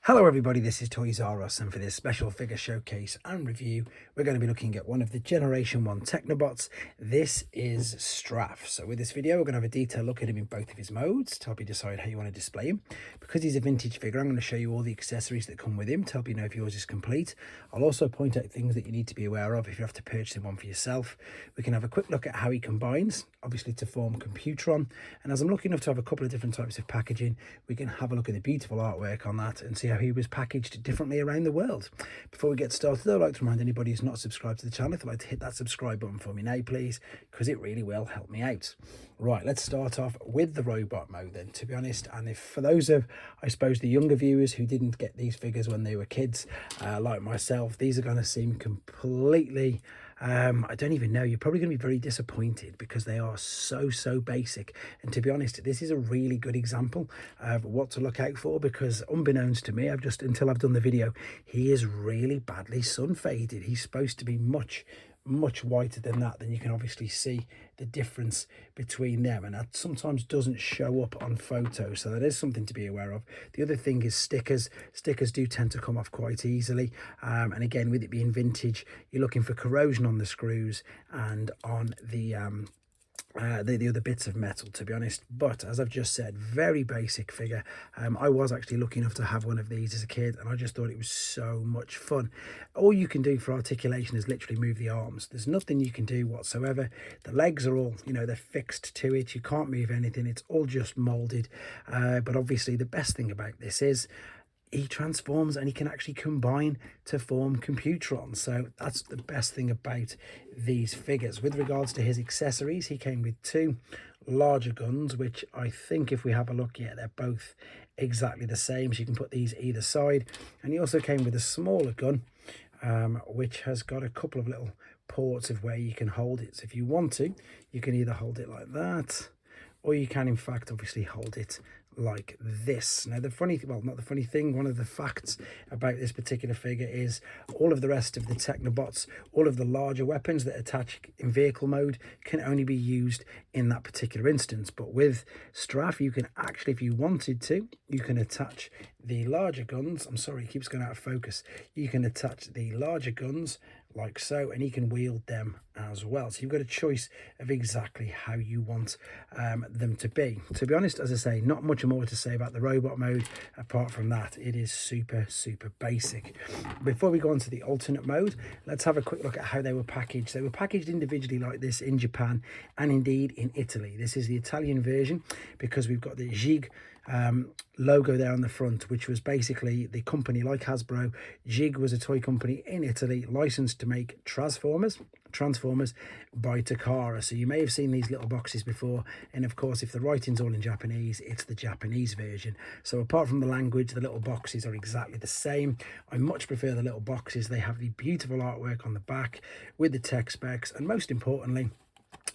Hello everybody, this is Toys R Us, and for this special figure showcase and review we're going to be looking at one of the Generation 1 Technobots. This is Strafe. So with this video we're going to have a detailed look at him in both of his modes to help you decide how you want to display him. Because he's a vintage figure, I'm going to show you all the accessories that come with him to help you know if yours is complete. I'll also point out things that you need to be aware of if you have to purchase one for yourself. We can have a quick look at how he combines, obviously to form computron, and as I'm lucky enough to have a couple of different types of packaging, we can have a look at the beautiful artwork on that and see how he was packaged differently around the world. Before we get started, I'd like to remind anybody who's not subscribed to the channel, if you'd like to hit that subscribe button for me now please, because it really will help me out. Right, let's start off with the robot mode then, to be honest. And if for those of, I suppose, the younger viewers who didn't get these figures when they were kids, like myself, these are going to seem completely I don't even know, you're probably going to be very disappointed because they are so basic. And to be honest, this is a really good example of what to look out for, because unbeknownst to me, until I've done the video, he is really badly sun faded. He's supposed to be much whiter than that. Then you can obviously see the difference between them, and that sometimes doesn't show up on photos, so that is something to be aware of. The other thing is stickers do tend to come off quite easily, and again, with it being vintage, you're looking for corrosion on the screws and on the other bits of metal, to be honest. But as I've just said, very basic figure. I was actually lucky enough to have one of these as a kid, and I just thought it was so much fun. All you can do for articulation is literally move the arms. There's nothing you can do whatsoever. The legs are all, they're fixed to it. You can't move anything. It's all just molded. But obviously the best thing about this is he transforms and he can actually combine to form computron. So that's the best thing about these figures. With regards to his accessories, he came with two larger guns, which I think if we have a look, yeah, they're both exactly the same, so you can put these either side. And he also came with a smaller gun, which has got a couple of little ports of where you can hold it. So if you want to, you can either hold it like that, or you can in fact obviously hold it like this. Now the funny, well, not the funny thing, one of the facts about this particular figure is all of the rest of the Technobots, all of the larger weapons that attach in vehicle mode can only be used in that particular instance. But with Strafe, you can actually, if you wanted to, you can attach the larger guns. I'm sorry, it keeps going out of focus. You can attach the larger guns like so, and you can wield them as well. So you've got a choice of exactly how you want them to be. To be honest, as I say, not much more to say about the robot mode apart from that it is super basic. Before we go on to the alternate mode, let's have a quick look at how they were packaged. They were packaged individually like this in Japan and indeed in Italy. This is the Italian version because we've got the Jig logo there on the front, which was basically the company like Hasbro. Jig was a toy company in Italy licensed to make Transformers by Takara. So you may have seen these little boxes before, and of course if the writing's all in Japanese, it's the Japanese version. So apart from the language, the little boxes are exactly the same. I much prefer the little boxes. They have the beautiful artwork on the back with the tech specs, and most importantly,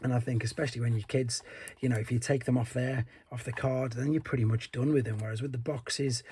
and I think especially when you're kids, if you take them off the card, then you're pretty much done with them. Whereas with the boxes,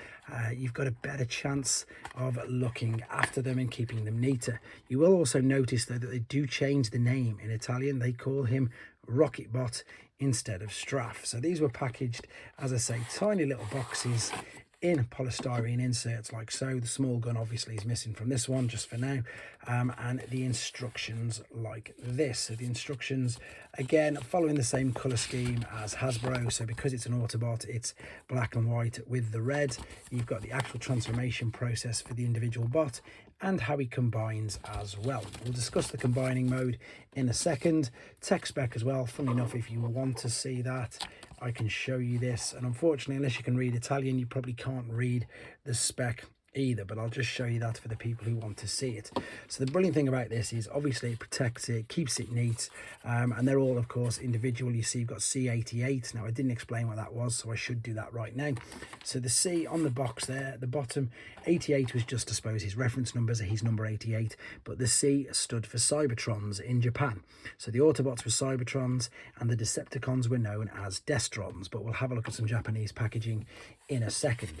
you've got a better chance of looking after them and keeping them neater. You will also notice though that they do change the name in Italian. They call him Rocketbot instead of Strafe. So these were packaged, as I say, tiny little boxes in polystyrene inserts like so. The small gun obviously is missing from this one just for now, and the instructions like this. So the instructions, again, following the same color scheme as Hasbro. So because it's an Autobot, it's black and white with the red. You've got the actual transformation process for the individual bot and how he combines as well. We'll discuss the combining mode in a second. Tech spec as well. Funnily enough, if you want to see that, I can show you this, and unfortunately unless you can read Italian, you probably can't read the spec either, but I'll just show you that for the people who want to see it. So the brilliant thing about this is obviously it protects it, keeps it neat, and they're all of course individual. You see you've got C88. Now I didn't explain what that was, so I should do that right now. So the C on the box there at the bottom, 88 was just, I suppose, his reference numbers are his number 88, but the C stood for Cybertrons in Japan. So the Autobots were Cybertrons and the Decepticons were known as Destrons, but we'll have a look at some Japanese packaging in a second.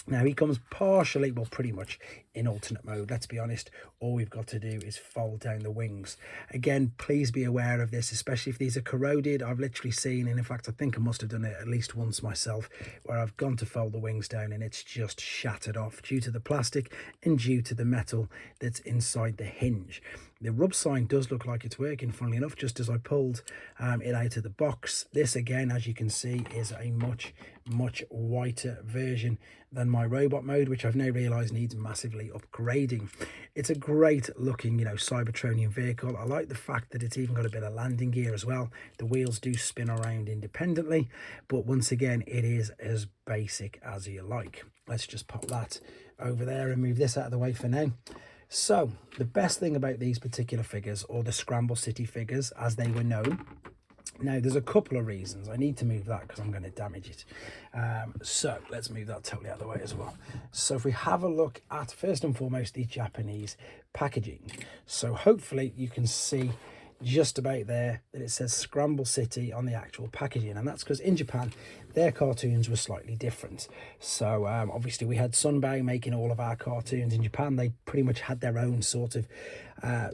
Now he comes partially, well, pretty much in alternate mode. Let's be honest, all we've got to do is fold down the wings. Again, please be aware of this, especially if these are corroded. I've literally seen, and in fact I think I must have done it at least once myself, where I've gone to fold the wings down and it's just shattered off due to the plastic and due to the metal that's inside the hinge. The rub sign does look like it's working, funnily enough, just as I pulled it out of the box. This again, as you can see, is a much whiter version than my robot mode, which I've now realized needs massively upgrading. It's a great looking, Cybertronian vehicle. I like the fact that it's even got a bit of landing gear as well. The wheels do spin around independently, but once again, it is as basic as you like. Let's just pop that over there and move this out of the way for now. So the best thing about these particular figures, or the Scramble City figures as they were known, now there's a couple of reasons. I need to move that because I'm going to damage it. So let's move that totally out of the way as well. So if we have a look at, first and foremost, the Japanese packaging. So hopefully you can see just about there that it says Scramble City on the actual packaging, and that's because in Japan their cartoons were slightly different. So obviously we had Sunbow making all of our cartoons. In Japan they pretty much had their own sort of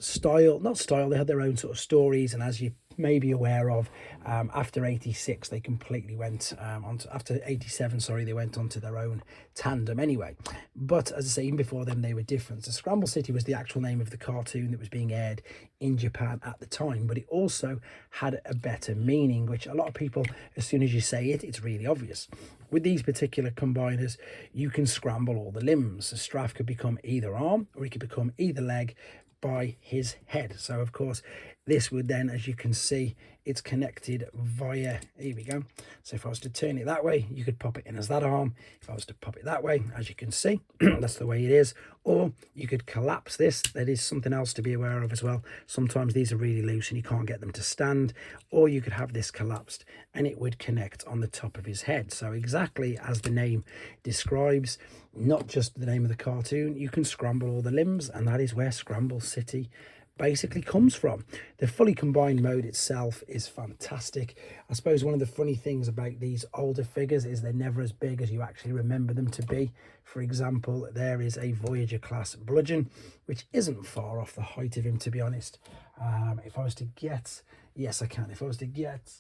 style, not style, they had their own sort of stories, and as you may be aware of, after 86 they completely went on to, after 87 sorry, they went on to their own tandem anyway. But as I say, even before them they were different. So Scramble City was the actual name of the cartoon that was being aired in Japan at the time, but it also had a better meaning, which a lot of people, as soon as you say it, it's really obvious. With these particular combiners, you can scramble all the limbs. So Strafe could become either arm or he could become either leg by his head. So of course this would then, as you can see, it's connected via, here we go. So if I was to turn it that way, you could pop it in as that arm. If I was to pop it that way, as you can see, that's the way it is. Or you could collapse this. That is something else to be aware of as well. Sometimes these are really loose and you can't get them to stand. Or you could have this collapsed and it would connect on the top of his head. So exactly as the name describes, not just the name of the cartoon, you can scramble all the limbs, and that is where Scramble City basically comes from. The fully combined mode itself is fantastic. I suppose one of the funny things about these older figures is they're never as big as you actually remember them to be. For example, there is a Voyager class bludgeon, which isn't far off the height of him, to be honest. If I was to get, yes I can, if I was to get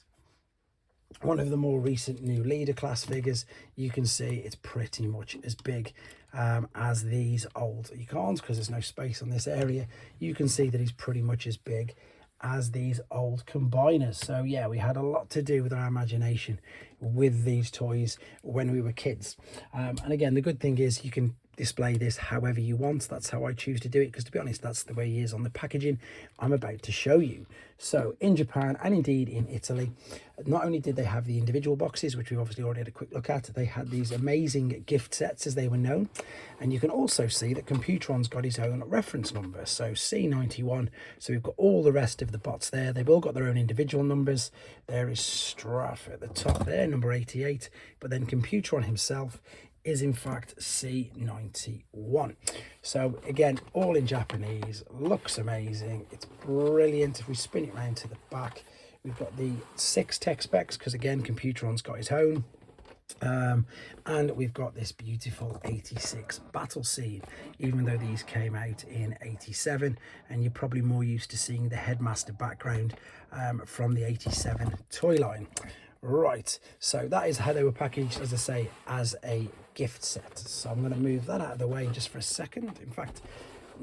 one of the more recent new leader class figures, you can see it's pretty much as big as these old. You can't, because there's no space on this area. You can see that he's pretty much as big as these old combiners. So yeah, we had a lot to do with our imagination with these toys when we were kids. And again, the good thing is you can display this however you want. That's how I choose to do it, because to be honest, that's the way he is on the packaging I'm about to show you. So in Japan, and indeed in Italy, not only did they have the individual boxes, which we've obviously already had a quick look at, they had these amazing gift sets as they were known. And you can also see that Computron's got his own reference number, so C91. So we've got all the rest of the bots there. They've all got their own individual numbers. There is Strafe at the top there, number 88, but then Computron himself is in fact C91. So again, all in Japanese, looks amazing, it's brilliant. If we spin it round to the back, we've got the 6 tech specs, because again, Computron's got his own. And we've got this beautiful 86 battle scene, even though these came out in 87, and you're probably more used to seeing the headmaster background from the 87 toy line. Right, so that is how they were packaged, as I say, as a gift set. So I'm going to move that out of the way just for a second. In fact,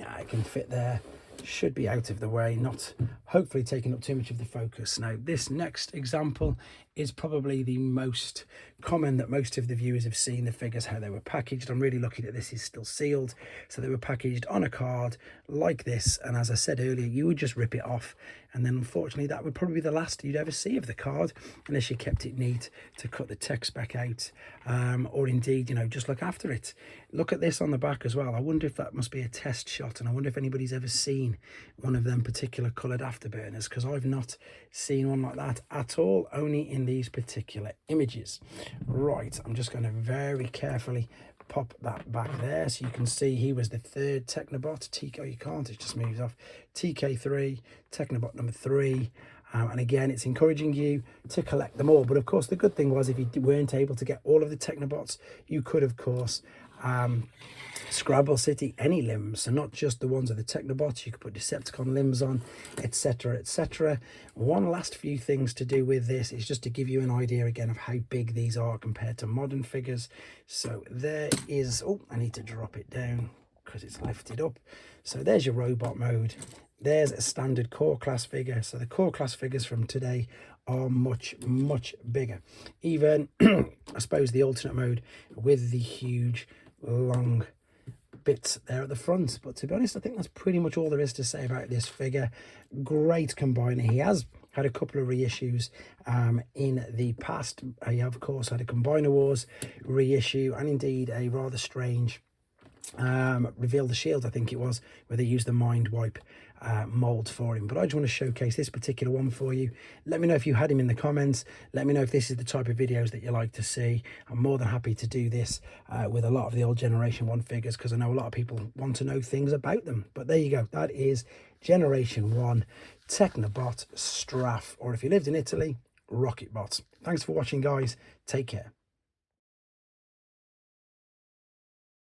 I can fit there, should be out of the way, not hopefully taking up too much of the focus. Now this next example is probably the most common that most of the viewers have seen the figures, how they were packaged. I'm really lucky that this is still sealed. So they were packaged on a card like this, and as I said earlier, you would just rip it off, and then unfortunately that would probably be the last you'd ever see of the card, unless you kept it neat to cut the tech spec out, or indeed, just look after it. Look at this on the back as well. I wonder if that must be a test shot, and I wonder if anybody's ever seen one of them particular coloured afterburners, because I've not seen one like that at all, only in these particular images. Right, I'm just going to very carefully pop that back there so you can see he was the third technobot. Oh, you can't, it just moves off. TK3, technobot number 3. And again, it's encouraging you to collect them all. But of course, the good thing was, if you weren't able to get all of the technobots, you could, of course, Scrabble City, any limbs, so not just the ones of the Technobots. You could put Decepticon limbs on, etc, etc. One last few things to do with this is just to give you an idea again of how big these are compared to modern figures. So there is, oh, I need to drop it down because it's lifted up. So there's your robot mode. There's a standard core class figure. So the core class figures from today are much bigger. Even I suppose the alternate mode with the huge long bits there at the front. But to be honest, I think that's pretty much all there is to say about this figure. Great combiner. He has had a couple of reissues in the past. He of course had a Combiner Wars reissue, and indeed a rather strange Reveal the Shield, I think it was, where they used the Mind Wipe mold for him. But I just want to showcase this particular one for you. Let me know if you had him in the comments. Let me know if this is the type of videos that you like to see. I'm more than happy to do this with a lot of the old Generation 1 figures, because I know a lot of people want to know things about them. But there you go, that is Generation 1 Technobot Strafe, or if you lived in Italy, Rocketbot. Thanks for watching, guys. Take care.